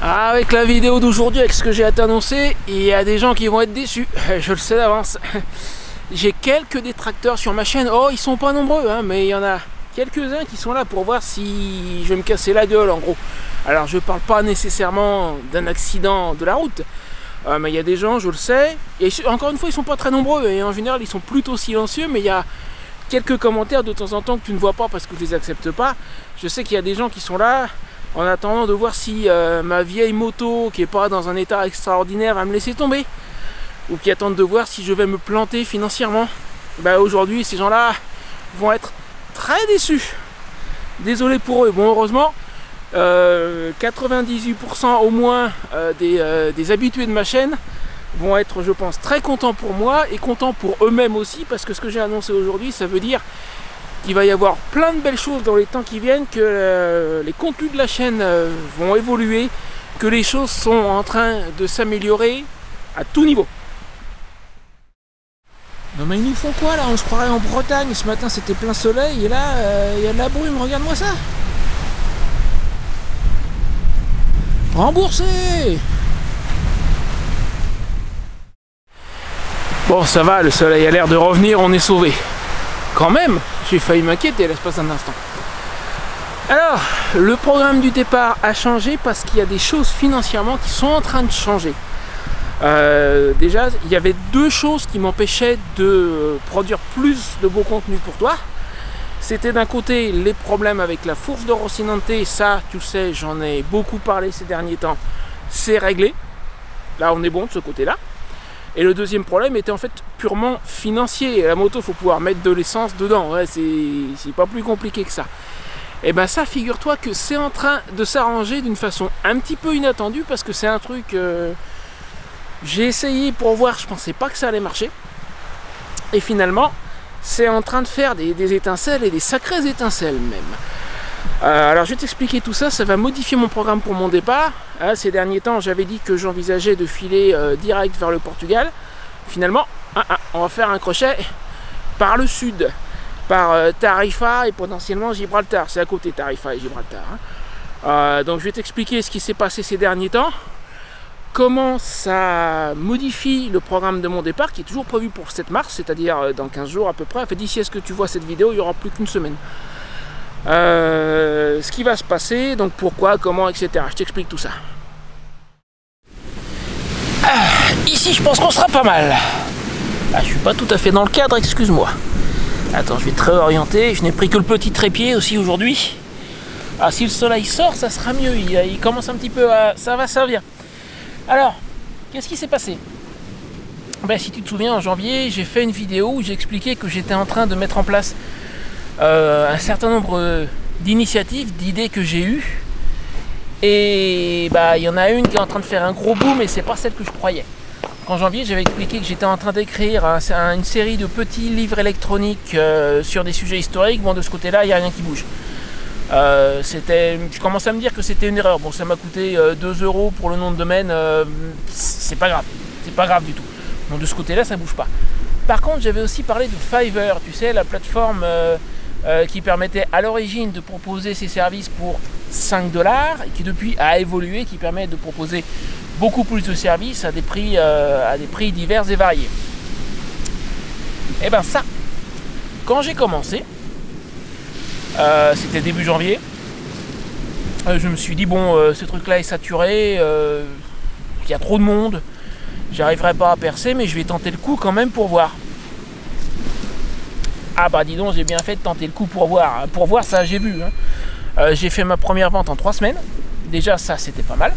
Avec la vidéo d'aujourd'hui, avec ce que j'ai à t'annoncer, il y a des gens qui vont être déçus, je le sais d'avance. J'ai quelques détracteurs sur ma chaîne, oh ils sont pas nombreux, hein, mais il y en a quelques-uns qui sont là pour voir si je vais me casser la gueule en gros. Alors je parle pas nécessairement d'un accident de la route, mais il y a des gens, je le sais, et encore une fois ils sont pas très nombreux, et en général ils sont plutôt silencieux, mais il y a quelques commentaires de temps en temps que tu ne vois pas parce que je les accepte pas. Je sais qu'il y a des gens qui sont là en attendant de voir si ma vieille moto qui est pas dans un état extraordinaire va me laisser tomber, ou qui attendent de voir si je vais me planter financièrement. Bah aujourd'hui ces gens là vont être très déçus, désolé pour eux. Bon, heureusement 98% au moins des habitués de ma chaîne vont être, je pense, très contents pour moi et contents pour eux-mêmes aussi, parce que ce que j'ai annoncé aujourd'hui, ça veut dire qu'il va y avoir plein de belles choses dans les temps qui viennent, que les contenus de la chaîne vont évoluer, que les choses sont en train de s'améliorer à tout niveau. Non mais ils nous font quoi là? On se croirait en Bretagne, ce matin c'était plein soleil et là il y a de la brume, regarde-moi ça. Remboursé. Bon ça va, le soleil a l'air de revenir, on est sauvé. Quand même, j'ai failli m'inquiéter l'espace d'un instant. Alors, le programme du départ a changé parce qu'il y a des choses financièrement qui sont en train de changer. Déjà, il y avait deux choses qui m'empêchaient de produire plus de beaux contenus pour toi. C'était d'un côté les problèmes avec la fourche de Rocinante, ça tu sais, j'en ai beaucoup parlé ces derniers temps, c'est réglé. Là on est bon de ce côté-là. Et le deuxième problème était en fait purement financier. La moto, il faut pouvoir mettre de l'essence dedans, ouais, c'est pas plus compliqué que ça. Et ben ça, figure-toi que c'est en train de s'arranger d'une façon un petit peu inattendue, parce que c'est un truc j'ai essayé pour voir, je pensais pas que ça allait marcher. Et finalement, c'est en train de faire des étincelles, et des sacrées étincelles même. Alors je vais t'expliquer tout ça, ça va modifier mon programme pour mon départ. Ces derniers temps, j'avais dit que j'envisageais de filer direct vers le Portugal. Finalement, on va faire un crochet par le sud, par Tarifa et potentiellement Gibraltar. C'est à côté Tarifa et Gibraltar. Donc je vais t'expliquer ce qui s'est passé ces derniers temps, comment ça modifie le programme de mon départ, qui est toujours prévu pour 7 mars, c'est-à-dire dans 15 jours à peu près. En fait, d'ici à ce que tu vois cette vidéo, il n'y aura plus qu'une semaine. Ce qui va se passer, donc pourquoi, comment, etc. Je t'explique tout ça. Ici, je pense qu'on sera pas mal. Je suis pas tout à fait dans le cadre, excuse-moi. Attends, je vais te réorienter. Je n'ai pris que le petit trépied aussi aujourd'hui. Si le soleil sort, ça sera mieux. Il commence un petit peu à... Ça va servir. Alors, qu'est-ce qui s'est passé? Si tu te souviens, en janvier, j'ai fait une vidéo où j'ai expliqué que j'étais en train de mettre en place un certain nombre d'initiatives, d'idées que j'ai eues. Et il y en a une qui est en train de faire un gros boom, et c'est pas celle que je croyais. En janvier, j'avais expliqué que j'étais en train d'écrire une série de petits livres électroniques sur des sujets historiques. Bon, de ce côté-là, il n'y a rien qui bouge. Je commençais à me dire que c'était une erreur. Bon, ça m'a coûté 2 € pour le nom de domaine, c'est pas grave, c'est pas grave du tout. Donc de ce côté-là, ça bouge pas. Par contre, j'avais aussi parlé de Fiverr, tu sais, la plateforme qui permettait à l'origine de proposer ses services pour 5 $, et qui depuis a évolué, qui permet de proposer beaucoup plus de services à des prix divers et variés. Et ben ça, quand j'ai commencé, c'était début janvier, je me suis dit bon, ce truc là est saturé, il y a trop de monde, j'arriverai pas à percer, mais je vais tenter le coup quand même pour voir. Dis donc, j'ai bien fait de tenter le coup pour voir. Pour voir, ça j'ai vu, hein. J'ai fait ma première vente en 3 semaines, déjà ça c'était pas mal.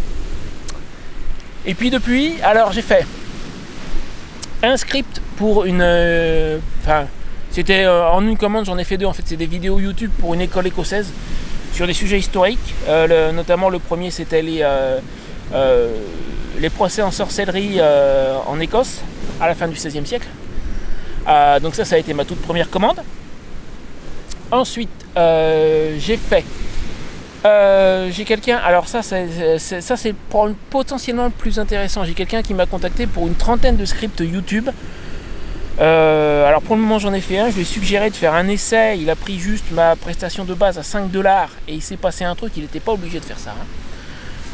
Et puis depuis, alors j'ai fait un script pour une... c'était en une commande, j'en ai fait 2 en fait, c'est des vidéos YouTube pour une école écossaise sur des sujets historiques, notamment le premier c'était les procès en sorcellerie en Écosse à la fin du XVIe siècle. Donc ça a été ma toute première commande. Ensuite j'ai fait j'ai quelqu'un, alors ça c'est potentiellement le plus intéressant. J'ai quelqu'un qui m'a contacté pour une trentaine de scripts YouTube. Alors pour le moment j'en ai fait un, je lui ai suggéré de faire un essai, il a pris juste ma prestation de base à 5 $ et il s'est passé un truc, il n'était pas obligé de faire ça, hein.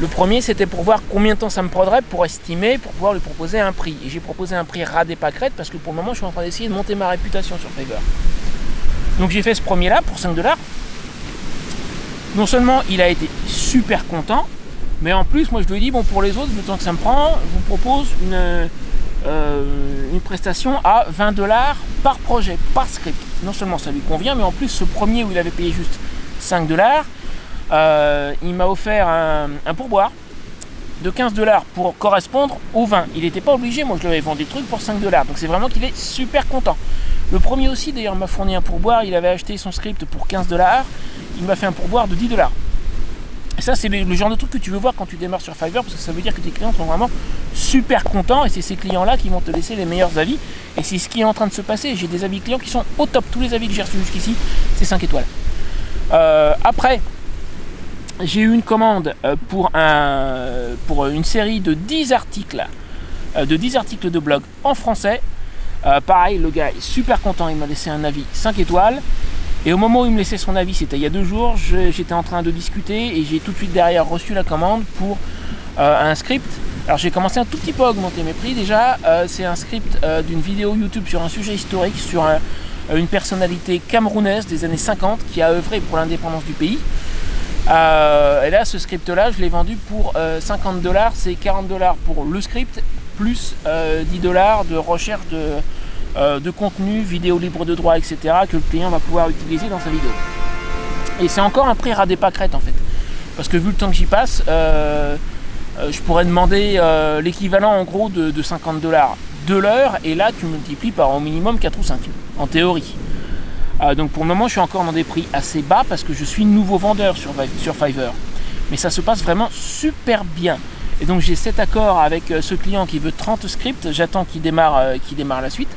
Le premier, c'était pour voir combien de temps ça me prendrait pour estimer, pour pouvoir lui proposer un prix. Et j'ai proposé un prix ras des pâquerettes parce que pour le moment, je suis en train d'essayer de monter ma réputation sur Fiverr. Donc j'ai fait ce premier-là pour 5 $. Non seulement il a été super content, mais en plus, moi je lui ai dit, bon, pour les autres, le temps que ça me prend, je vous propose une prestation à 20 $ par projet, par script. Non seulement ça lui convient, mais en plus, ce premier où il avait payé juste 5 $, il m'a offert un pourboire de 15 $ pour correspondre aux 20. Il n'était pas obligé, moi je lui avais vendu des trucs pour 5 $. Donc c'est vraiment qu'il est super content. Le premier aussi, d'ailleurs, m'a fourni un pourboire. Il avait acheté son script pour 15 $. Il m'a fait un pourboire de 10 $. Et ça, c'est le genre de truc que tu veux voir quand tu démarres sur Fiverr, parce que ça veut dire que tes clients sont vraiment super contents, et c'est ces clients-là qui vont te laisser les meilleurs avis. Et c'est ce qui est en train de se passer. J'ai des avis clients qui sont au top. Tous les avis que j'ai reçus jusqu'ici, c'est 5 étoiles. Après, j'ai eu une commande pour une série de 10 articles de blog en français. Pareil, le gars est super content, il m'a laissé un avis 5 étoiles. Et au moment où il me laissait son avis, c'était il y a 2 jours, j'étais en train de discuter et j'ai tout de suite derrière reçu la commande pour un script. Alors j'ai commencé un tout petit peu à augmenter mes prix. Déjà, c'est un script d'une vidéo YouTube sur un sujet historique, sur une personnalité camerounaise des années 50 qui a œuvré pour l'indépendance du pays. Et là, ce script-là, je l'ai vendu pour 50 $. C'est 40 $ pour le script, plus 10 $ de recherche de contenu, vidéo libre de droit, etc. que le client va pouvoir utiliser dans sa vidéo. Et c'est encore un prix ras des pâquerettes en fait. Parce que vu le temps que j'y passe, je pourrais demander l'équivalent en gros de 50 $ de l'heure, et là tu multiplies par au minimum 4 ou 5, en théorie. Donc pour le moment je suis encore dans des prix assez bas parce que je suis nouveau vendeur sur Fiverr. Mais ça se passe vraiment super bien. Et donc j'ai cet accord avec ce client qui veut 30 scripts, j'attends qu'il démarre la suite.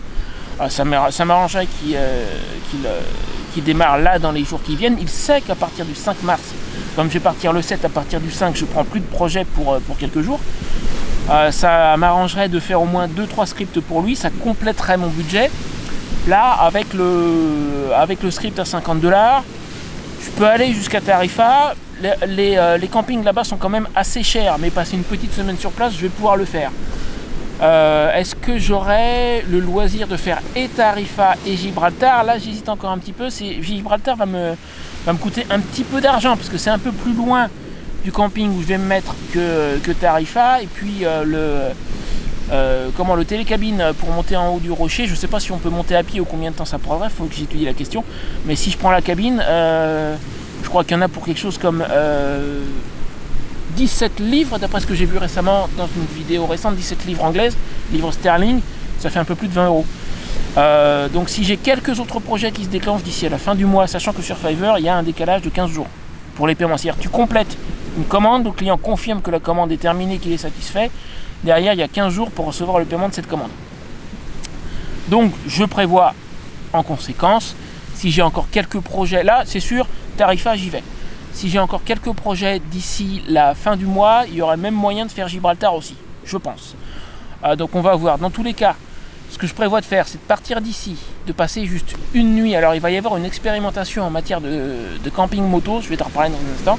Ça m'arrangerait qu'il démarre là dans les jours qui viennent. Il sait qu'à partir du 5 mars, comme je vais partir le 7, à partir du 5, je prends plus de projet pour quelques jours. Ça m'arrangerait de faire au moins 2-3 scripts pour lui, ça compléterait mon budget. Là, avec le script à 50 $, je peux aller jusqu'à Tarifa. Les campings là-bas sont quand même assez chers, mais passer une petite semaine sur place, je vais pouvoir le faire. Est-ce que j'aurai le loisir de faire et Tarifa et Gibraltar? Là, j'hésite encore un petit peu. Gibraltar va me coûter un petit peu d'argent, parce que c'est un peu plus loin du camping où je vais me mettre que Tarifa. Et puis le télécabine pour monter en haut du rocher, je sais pas si on peut monter à pied ou combien de temps ça prendrait, il faut que j'étudie la question. Mais si je prends la cabine, je crois qu'il y en a pour quelque chose comme 17 livres, d'après ce que j'ai vu récemment dans une vidéo récente, 17 livres anglaises, livres sterling, ça fait un peu plus de 20 €. Donc si j'ai quelques autres projets qui se déclenchent d'ici à la fin du mois, sachant que sur Fiverr, il y a un décalage de 15 jours pour les paiements. C'est-à-dire tu complètes une commande, le client confirme que la commande est terminée, qu'il est satisfait. Derrière, il y a 15 jours pour recevoir le paiement de cette commande. Donc, je prévois en conséquence, si j'ai encore quelques projets, là, c'est sûr, Tarifa, j'y vais. Si j'ai encore quelques projets d'ici la fin du mois, il y aura même moyen de faire Gibraltar aussi, je pense. Donc, on va voir. Dans tous les cas, ce que je prévois de faire, c'est de partir d'ici, de passer juste une nuit. Alors, il va y avoir une expérimentation en matière de camping moto, je vais t'en reparler dans un instant.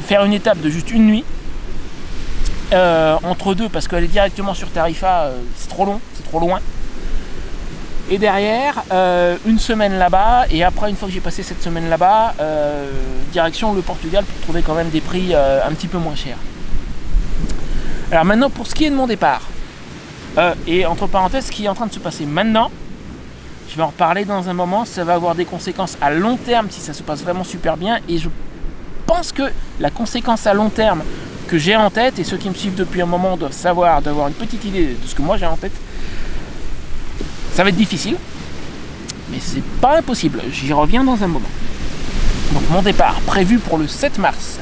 Faire une étape de juste une nuit. Entre deux, parce qu'aller directement sur Tarifa, c'est trop long, c'est trop loin. Et derrière, une semaine là-bas, et après, une fois que j'ai passé cette semaine là-bas, direction le Portugal pour trouver quand même des prix un petit peu moins chers. Alors maintenant, pour ce qui est de mon départ, et entre parenthèses, ce qui est en train de se passer maintenant, je vais en reparler dans un moment, ça va avoir des conséquences à long terme si ça se passe vraiment super bien, et je pense que la conséquence à long terme que j'ai en tête, et ceux qui me suivent depuis un moment doivent savoir, d'avoir une petite idée de ce que moi j'ai en tête, ça va être difficile, mais c'est pas impossible, j'y reviens dans un moment. Donc mon départ prévu pour le 7 mars,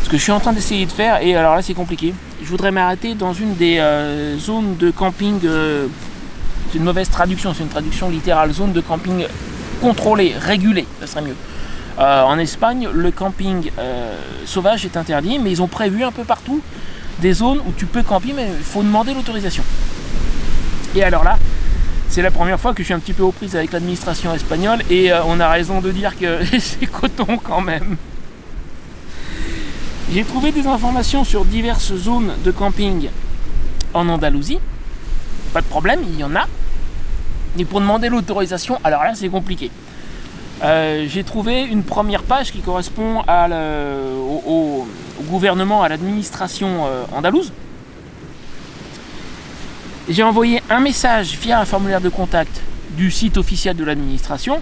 ce que je suis en train d'essayer de faire, et alors là c'est compliqué, je voudrais m'arrêter dans une des zones de camping, c'est une mauvaise traduction, c'est une traduction littérale, zone de camping contrôlée, régulée, ça serait mieux. En Espagne, le camping sauvage est interdit, mais ils ont prévu un peu partout des zones où tu peux camper, mais il faut demander l'autorisation. Et alors là, c'est la première fois que je suis un petit peu aux prises avec l'administration espagnole, et on a raison de dire que c'est coton quand même. J'ai trouvé des informations sur diverses zones de camping en Andalousie. Pas de problème, il y en a. Et pour demander l'autorisation, alors là c'est compliqué. J'ai trouvé une première page qui correspond au gouvernement, à l'administration andalouse. J'ai envoyé un message via un formulaire de contact du site officiel de l'administration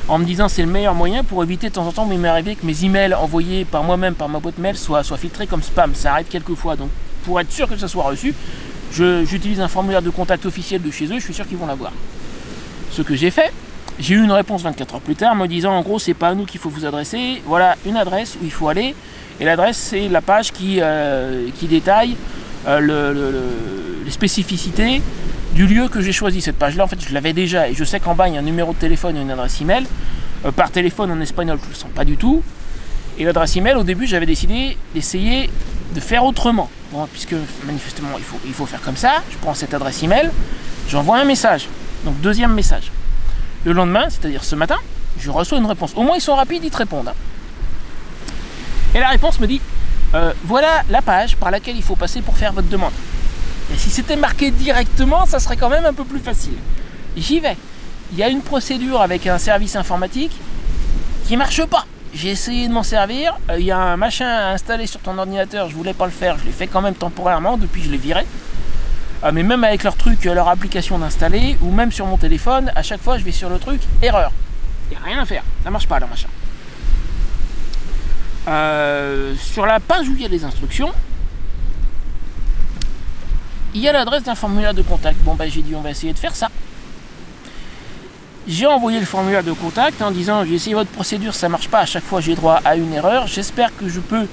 en me disant c'est le meilleur moyen pour éviter de temps en temps, il m'est arrivé que mes emails envoyés par moi-même, par ma boîte mail, soient filtrés comme spam. Ça arrive quelques fois, donc pour être sûr que ça soit reçu, j'utilise un formulaire de contact officiel de chez eux, je suis sûr qu'ils vont l'avoir. Ce que j'ai fait, j'ai eu une réponse 24 heures plus tard me disant en gros c'est pas à nous qu'il faut vous adresser, voilà une adresse où il faut aller, et l'adresse c'est la page qui détaille les spécificités du lieu que j'ai choisi. Cette page là en fait je l'avais déjà et je sais qu'en bas il y a un numéro de téléphone et une adresse email. Par téléphone en espagnol je ne le sens pas du tout, et l'adresse email au début j'avais décidé d'essayer de faire autrement, bon, puisque manifestement il faut faire comme ça. Je prends cette adresse email, j'envoie un message, donc deuxième message. Le lendemain, c'est-à-dire ce matin, je reçois une réponse. Au moins ils sont rapides, ils te répondent. Et la réponse me dit voilà la page par laquelle il faut passer pour faire votre demande. Et si c'était marqué directement, ça serait quand même un peu plus facile. J'y vais. Il y a une procédure avec un service informatique qui marche pas. J'ai essayé de m'en servir. Il y a un machin à installer sur ton ordinateur. Je voulais pas le faire. Je l'ai fait quand même temporairement. Depuis, je l'ai viré. Mais même avec leur truc, leur application d'installer, ou même sur mon téléphone, à chaque fois, je vais sur le truc erreur. Il n'y a rien à faire. Ça marche pas, leur machin. Sur la page où il y a les instructions, il y a l'adresse d'un formulaire de contact. Bon, ben, j'ai dit, on va essayer de faire ça. J'ai envoyé le formulaire de contact en disant, j'ai essayé votre procédure, ça marche pas. À chaque fois, j'ai droit à une erreur. J'espère que je peux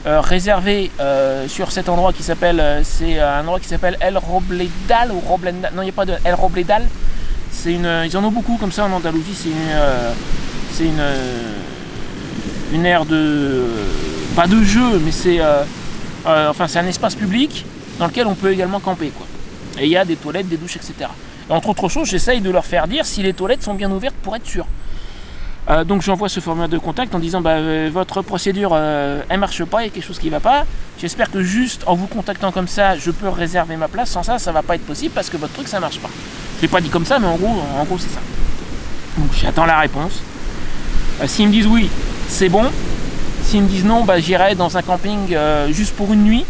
réserver sur cet endroit qui s'appelle, c'est un endroit qui s'appelle El Robledal ou Roblendal. Non, il n'y a pas de El Robledal. C'est ils en ont beaucoup comme ça en Andalousie. C'est une aire de, pas de jeu, mais c'est un espace public dans lequel on peut également camper, quoi. Et il y a des toilettes, des douches, etc. Et entre autres choses, j'essaye de leur faire dire si les toilettes sont bien ouvertes pour être sûr. Donc j'envoie ce formulaire de contact en disant votre procédure elle marche pas, il y a quelque chose qui va pas. J'espère que juste en vous contactant comme ça, je peux réserver ma place. Sans ça, ça va pas être possible parce que votre truc ça marche pas. Je l'ai pas dit comme ça, mais en gros c'est ça. Donc j'attends la réponse. S'ils me disent oui, c'est bon. S'ils me disent non, j'irai dans un camping juste pour une nuit.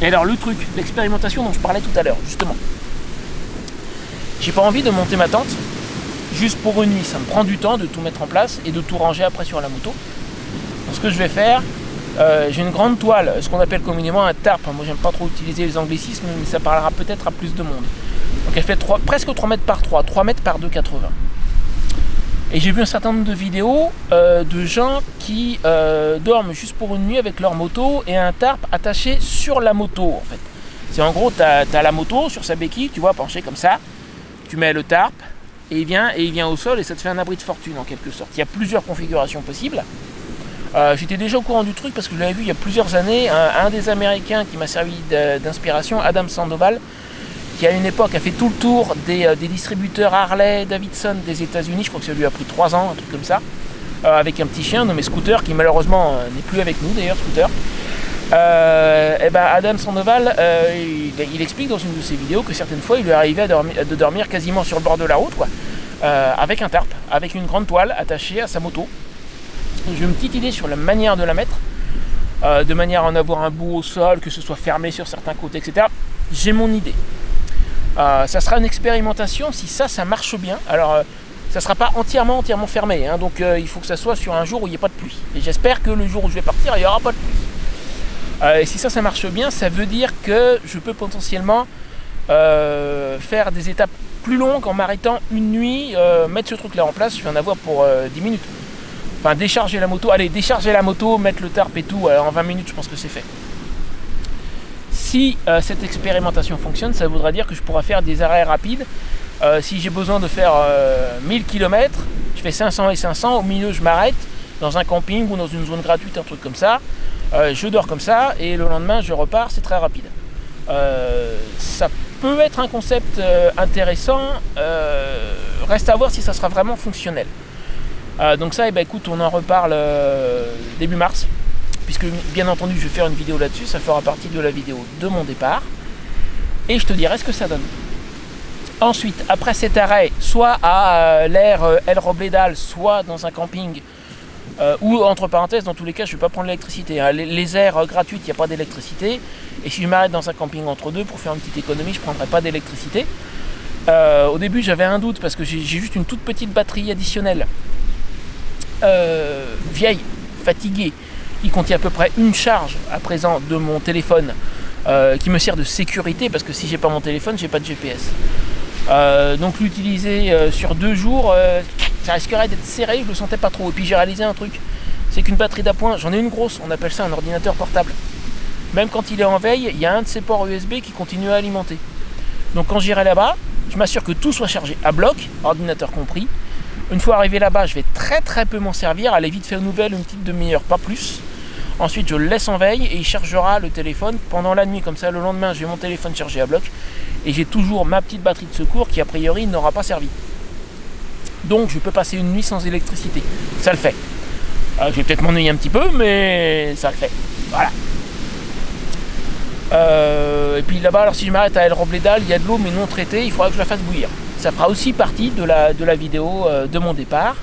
Et alors le truc, l'expérimentation dont je parlais tout à l'heure, justement. J'ai pas envie de monter ma tente juste pour une nuit. Ça me prend du temps de tout mettre en place et de tout ranger après sur la moto. Donc ce que je vais faire, j'ai une grande toile, ce qu'on appelle communément un tarp. Moi j'aime pas trop utiliser les anglicismes, mais ça parlera peut-être à plus de monde. Donc elle fait presque 3 mètres par 3, 3 mètres par 2,80. Et j'ai vu un certain nombre de vidéos de gens qui dorment juste pour une nuit avec leur moto et un tarp attaché sur la moto en fait. C'est en gros, tu as la moto sur sa béquille, tu vois, penchée comme ça, tu mets le tarp et il vient au sol et ça te fait un abri de fortune en quelque sorte. Il y a plusieurs configurations possibles. J'étais déjà au courant du truc parce que je l'avais vu il y a plusieurs années, un des Américains qui m'a servi d'inspiration, Adam Sandoval, qui à une époque a fait tout le tour des distributeurs Harley Davidson des États-Unis. Je crois que ça lui a pris 3 ans, un truc comme ça, avec un petit chien nommé Scooter, qui malheureusement n'est plus avec nous d'ailleurs, Scooter. Adam Sandoval, il explique dans une de ses vidéos que certaines fois il lui arrivait de dormir quasiment sur le bord de la route, quoi, avec un tarp, avec une grande toile attachée à sa moto. J'ai une petite idée sur la manière de la mettre, de manière à en avoir un bout au sol, que ce soit fermé sur certains côtés, etc. J'ai mon idée. Ça sera une expérimentation si ça marche bien. Alors ça ne sera pas entièrement fermé, hein, donc il faut que ça soit sur un jour où il n'y ait pas de pluie. Et j'espère que le jour où je vais partir, il n'y aura pas de pluie. Et si ça marche bien, ça veut dire que je peux potentiellement faire des étapes plus longues en m'arrêtant une nuit, mettre ce truc là en place. Je vais en avoir pour 10 minutes. Enfin, décharger la moto, mettre le tarp et tout, en 20 minutes je pense que c'est fait. Si cette expérimentation fonctionne, ça voudra dire que je pourrai faire des arrêts rapides. Si j'ai besoin de faire 1000 km, je fais 500 et 500, au milieu je m'arrête dans un camping ou dans une zone gratuite, un truc comme ça. Je dors comme ça et le lendemain je repars, c'est très rapide. Ça peut être un concept intéressant, reste à voir si ça sera vraiment fonctionnel. Donc ça, écoute, on en reparle début mars. puisque bien entendu je vais faire une vidéo là-dessus, ça fera partie de la vidéo de mon départ, et je te dirai ce que ça donne. Ensuite, après cet arrêt, soit à l'air El Robledal, soit dans un camping, ou entre parenthèses, dans tous les cas, je ne vais pas prendre l'électricité. Hein. Les aires gratuites, il n'y a pas d'électricité. Et si je m'arrête dans un camping entre deux pour faire une petite économie, je ne prendrai pas d'électricité. Au début, j'avais un doute parce que j'ai juste une toute petite batterie additionnelle, vieille, fatiguée, qui contient à peu près une charge à présent de mon téléphone, qui me sert de sécurité parce que si j'ai pas mon téléphone, j'ai pas de GPS. Donc l'utiliser sur 2 jours, ça risquerait d'être serré, je le sentais pas trop. Et puis j'ai réalisé un truc, c'est qu'une batterie d'appoint, j'en ai une grosse, on appelle ça un ordinateur portable. Même quand il est en veille, il y a un de ces ports USB qui continue à alimenter. Donc quand j'irai là-bas, je m'assure que tout soit chargé à bloc, ordinateur compris. Une fois arrivé là-bas, je vais très peu m'en servir, aller vite faire une nouvelle, une petite demi-heure, pas plus. Ensuite, je le laisse en veille et il chargera le téléphone pendant la nuit. Comme ça, le lendemain, j'ai mon téléphone chargé à bloc et j'ai toujours ma petite batterie de secours qui, a priori, n'aura pas servi. Donc, je peux passer une nuit sans électricité. Ça le fait. Je vais peut-être m'ennuyer un petit peu, mais ça le fait. Voilà. Et puis là-bas, alors si je m'arrête à El Robledal, il y a de l'eau mais non traitée, il faudra que je la fasse bouillir. Ça fera aussi partie de la vidéo de mon départ.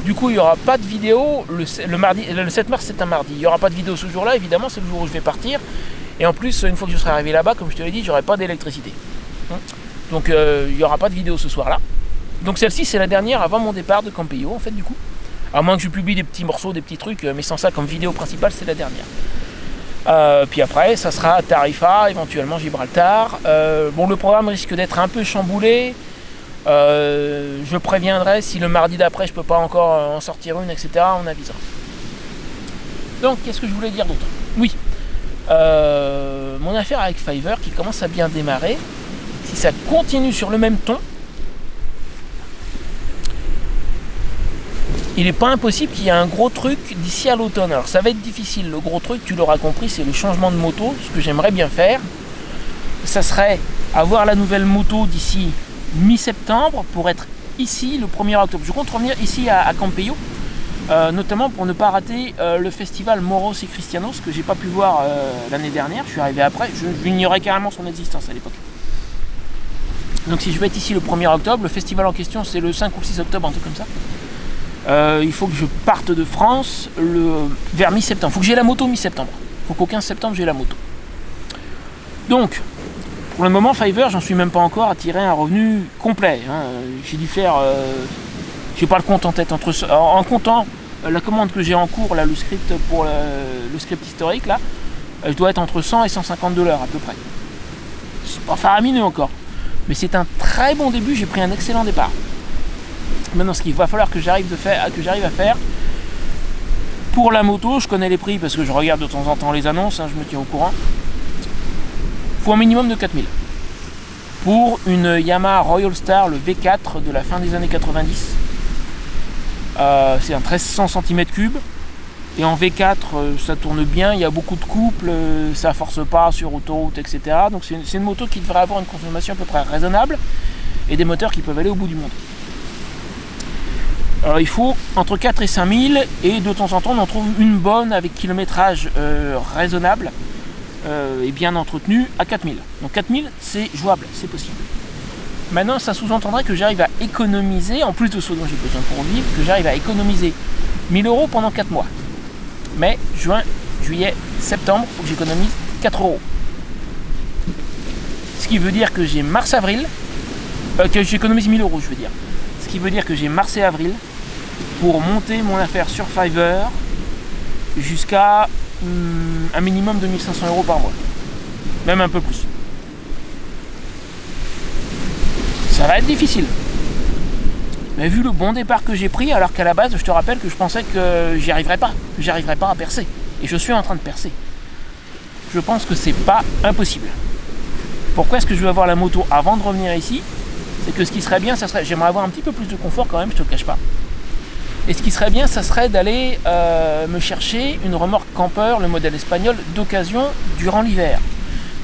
Du coup, il n'y aura pas de vidéo le 7 mars, c'est un mardi. Il n'y aura pas de vidéo ce jour-là, évidemment, c'est le jour où je vais partir. Et en plus, une fois que je serai arrivé là-bas, comme je te l'ai dit, j'aurai pas d'électricité. Donc, il n'y aura pas de vidéo ce soir-là. Donc, celle-ci, c'est la dernière avant mon départ de Campello, en fait, du coup. À moins que je publie des petits morceaux, des petits trucs, mais sans ça comme vidéo principale, c'est la dernière. Puis après, ça sera Tarifa, éventuellement Gibraltar. Bon, le programme risque d'être un peu chamboulé. Je préviendrai si le mardi d'après je peux pas encore en sortir une, etc. On avisera. Donc, qu'est-ce que je voulais dire d'autre? Oui, mon affaire avec Fiverr qui commence à bien démarrer. Si ça continue sur le même ton, il n'est pas impossible qu'il y ait un gros truc d'ici à l'automne. Alors ça va être difficile. Le gros truc, tu l'auras compris, c'est le changement de moto. Ce que j'aimerais bien faire, ça serait avoir la nouvelle moto d'ici mi-septembre pour être ici le 1er octobre. Je compte revenir ici à Campello, notamment pour ne pas rater le festival Moros et Cristianos que j'ai pas pu voir l'année dernière. Je suis arrivé après, j'ignorais carrément son existence à l'époque. Donc si je vais être ici le 1er octobre, le festival en question c'est le 5 ou 6 octobre, un truc comme ça. Il faut que je parte de France vers mi-septembre. Il faut que j'ai la moto mi-septembre. Il faut qu'au 15 septembre j'ai la moto. Donc, pour le moment, Fiverr, j'en suis même pas encore à tirer un revenu complet. Hein. J'ai dû faire... j'ai pas le compte en tête. En comptant la commande que j'ai en cours, là, le script pour le script historique, là, je dois être entre 100 et 150 $ à peu près. C'est pas faramineux encore. Mais c'est un très bon début, j'ai pris un excellent départ. Maintenant, ce qu'il va falloir que j'arrive à faire, pour la moto, je connais les prix parce que je regarde de temps en temps les annonces, hein, je me tiens au courant. Il faut un minimum de 4000. Pour une Yamaha Royal Star, le V4 de la fin des années 90. C'est un 1300 cm3. Et en V4, ça tourne bien, il y a beaucoup de couples, ça force pas sur autoroute, etc. Donc c'est une moto qui devrait avoir une consommation à peu près raisonnable et des moteurs qui peuvent aller au bout du monde. Alors, il faut entre 4 et 5000 et de temps en temps on en trouve une bonne avec kilométrage raisonnable et bien entretenu à 4000. Donc 4000 c'est jouable, c'est possible. Maintenant ça sous-entendrait que j'arrive à économiser, en plus de ce dont j'ai besoin pour vivre, que j'arrive à économiser 1000 € pendant 4 mois. Mais juin, juillet, septembre, il faut que j'économise 4 €. Ce qui veut dire que j'ai mars-avril, que j'économise 1000 € je veux dire. Ce qui veut dire que j'ai mars et avril pour monter mon affaire sur Fiverr jusqu'à un minimum de 1500 € par mois. Même un peu plus. Ça va être difficile. Mais vu le bon départ que j'ai pris, alors qu'à la base, je te rappelle que je pensais que j'y arriverais pas, à percer. Et je suis en train de percer. Je pense que c'est pas impossible. Pourquoi est-ce que je veux avoir la moto avant de revenir ici? C'est que ce qui serait bien, ça serait, j'aimerais avoir un petit peu plus de confort quand même, je te le cache pas. Et ce qui serait bien, ça serait d'aller me chercher une remorque campeur, le modèle espagnol, d'occasion durant l'hiver.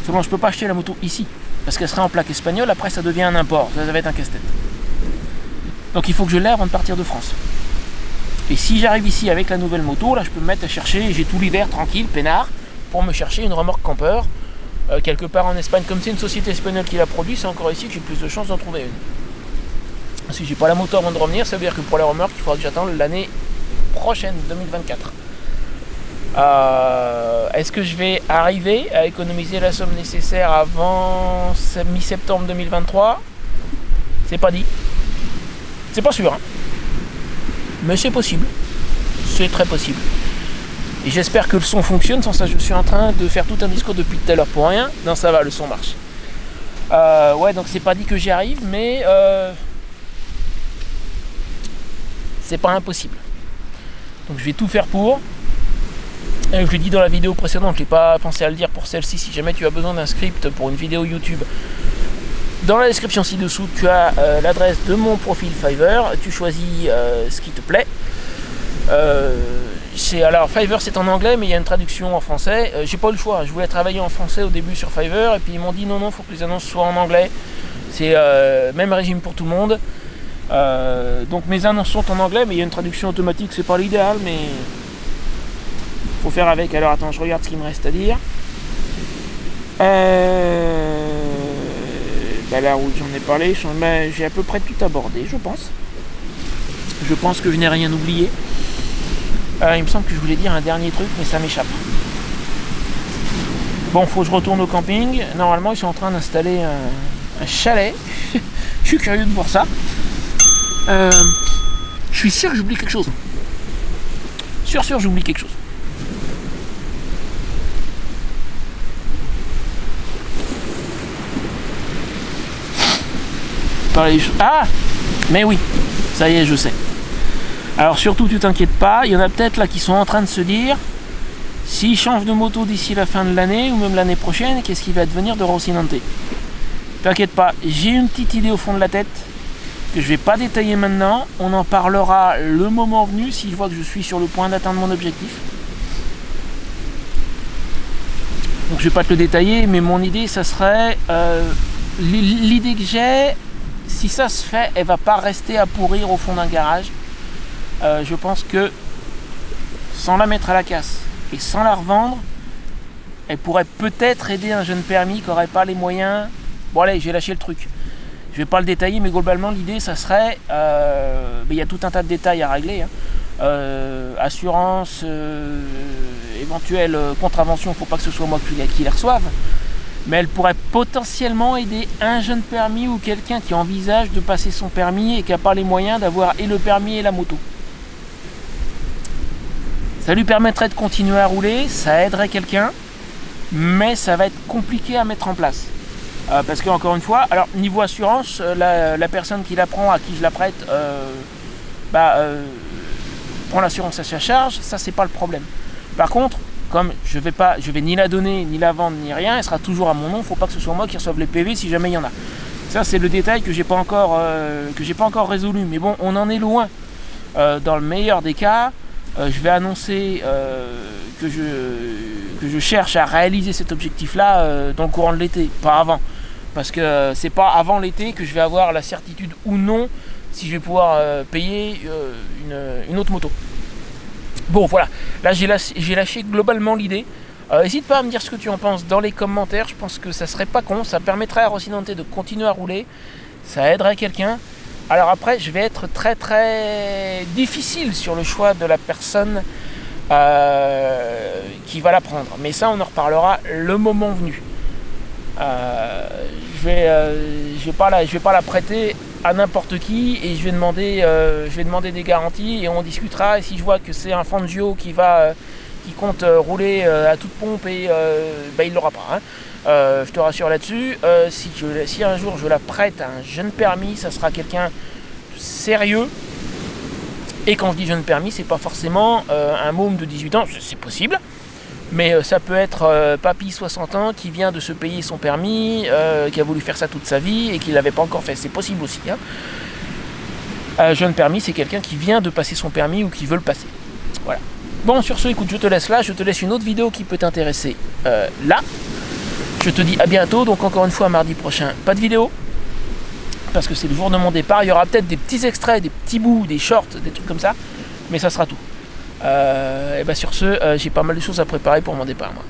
Seulement, je peux pas acheter la moto ici, parce qu'elle serait en plaque espagnole, après ça devient un import, ça va être un casse-tête. Donc il faut que je l'ai avant de partir de France. Et si j'arrive ici avec la nouvelle moto, là je peux me mettre à chercher, j'ai tout l'hiver tranquille, peinard, pour me chercher une remorque campeur. Quelque part en Espagne, comme c'est une société espagnole qui la produit, c'est encore ici que j'ai plus de chances d'en trouver une. Si j'ai pas la moto avant de revenir, ça veut dire que pour la remorque, il faudra que j'attende l'année prochaine, 2024. Est-ce que je vais arriver à économiser la somme nécessaire avant mi-septembre 2023? C'est pas dit. C'est pas sûr, hein. Mais c'est possible. C'est très possible. Et j'espère que le son fonctionne. Sans ça, je suis en train de faire tout un discours depuis tout à l'heure pour rien. Non, ça va, le son marche. Ouais, donc c'est pas dit que j'y arrive, mais c'est pas impossible. Donc je vais tout faire pour. Et je l'ai dit dans la vidéo précédente, je n'ai pas pensé à le dire pour celle-ci. Si jamais tu as besoin d'un script pour une vidéo YouTube, dans la description ci-dessous, tu as l'adresse de mon profil Fiverr. Tu choisis ce qui te plaît. Alors Fiverr c'est en anglais, mais il y a une traduction en français. J'ai pas eu le choix. Je voulais travailler en français au début sur Fiverr, et puis ils m'ont dit non, faut que les annonces soient en anglais. C'est même régime pour tout le monde. Donc mes annonces sont en anglais, mais il y a une traduction automatique. C'est pas l'idéal, mais faut faire avec. Alors attends, je regarde ce qu'il me reste à dire. La route, j'en ai parlé. J'ai à peu près tout abordé, je pense. Je pense que je n'ai rien oublié. Il me semble que je voulais dire un dernier truc, mais ça m'échappe. Bon, faut que je retourne au camping. Normalement, ils sont en train d'installer un chalet. Je suis curieux de voir ça. Je suis sûr que j'oublie quelque chose. Sûr, j'oublie quelque chose. Ah, mais oui, ça y est, je sais. Alors surtout, tu t'inquiètes pas, il y en a peut-être là qui sont en train de se dire, s'ils changent de moto d'ici la fin de l'année ou même l'année prochaine, qu'est-ce qui va advenir de Rocinante? T'inquiète pas, j'ai une petite idée au fond de la tête que je vais pas détailler maintenant. On en parlera le moment venu si je vois que je suis sur le point d'atteindre mon objectif. Donc je vais pas te le détailler, mais mon idée, ça serait l'idée que j'ai. Si ça se fait, elle va pas rester à pourrir au fond d'un garage. Je pense que sans la mettre à la casse et sans la revendre, elle pourrait peut-être aider un jeune permis qui n'aurait pas les moyens. Bon allez, j'ai lâché le truc. Je vais pas le détailler, mais globalement l'idée ça serait, il y a tout un tas de détails à régler. Hein. Assurance, éventuelle contravention, il ne faut pas que ce soit moi qui les reçoive. Mais elle pourrait potentiellement aider un jeune permis ou quelqu'un qui envisage de passer son permis et qui n'a pas les moyens d'avoir et le permis et la moto. Ça lui permettrait de continuer à rouler, ça aiderait quelqu'un, mais ça va être compliqué à mettre en place. Parce que encore une fois, alors niveau assurance, la personne qui la prend, à qui je la prête, prend l'assurance à sa charge, ça c'est pas le problème. Par contre, comme je vais ni la donner, ni la vendre, ni rien, elle sera toujours à mon nom. Il ne faut pas que ce soit moi qui reçoive les PV si jamais il y en a. Ça, c'est le détail que j'ai pas encore résolu. Mais bon, on en est loin. Dans le meilleur des cas, je vais annoncer que je cherche à réaliser cet objectif-là dans le courant de l'été, pas avant. Parce que c'est pas avant l'été que je vais avoir la certitude ou non si je vais pouvoir payer une autre moto. Bon voilà, là j'ai lâché globalement l'idée. N'hésite pas à me dire ce que tu en penses dans les commentaires. Je pense que ça serait pas con, ça permettrait à Rocinante de continuer à rouler, ça aiderait quelqu'un. Alors après, je vais être très très difficile sur le choix de la personne qui va la prendre. Mais ça, on en reparlera le moment venu. Je vais pas la prêter à n'importe qui et je vais demander des garanties et on discutera. Et si je vois que c'est un Fangio qui compte rouler à toute pompe, et il l'aura pas. Hein. Je te rassure là-dessus. Si un jour je la prête à un jeune permis, ça sera quelqu'un de sérieux. Et quand je dis jeune permis, c'est pas forcément un môme de 18 ans, c'est possible. Mais ça peut être papy 60 ans qui vient de se payer son permis, qui a voulu faire ça toute sa vie et qui ne l'avait pas encore fait. C'est possible aussi. Hein. Jeune permis, c'est quelqu'un qui vient de passer son permis ou qui veut le passer. Voilà. Bon, sur ce, écoute, je te laisse là. Je te laisse une autre vidéo qui peut t'intéresser là. Je te dis à bientôt. Donc encore une fois, mardi prochain, pas de vidéo. Parce que c'est le jour de mon départ. Il y aura peut-être des petits extraits, des petits bouts, des shorts, des trucs comme ça. mais ça sera tout. Et bah sur ce, j'ai pas mal de choses à préparer pour mon départ moi.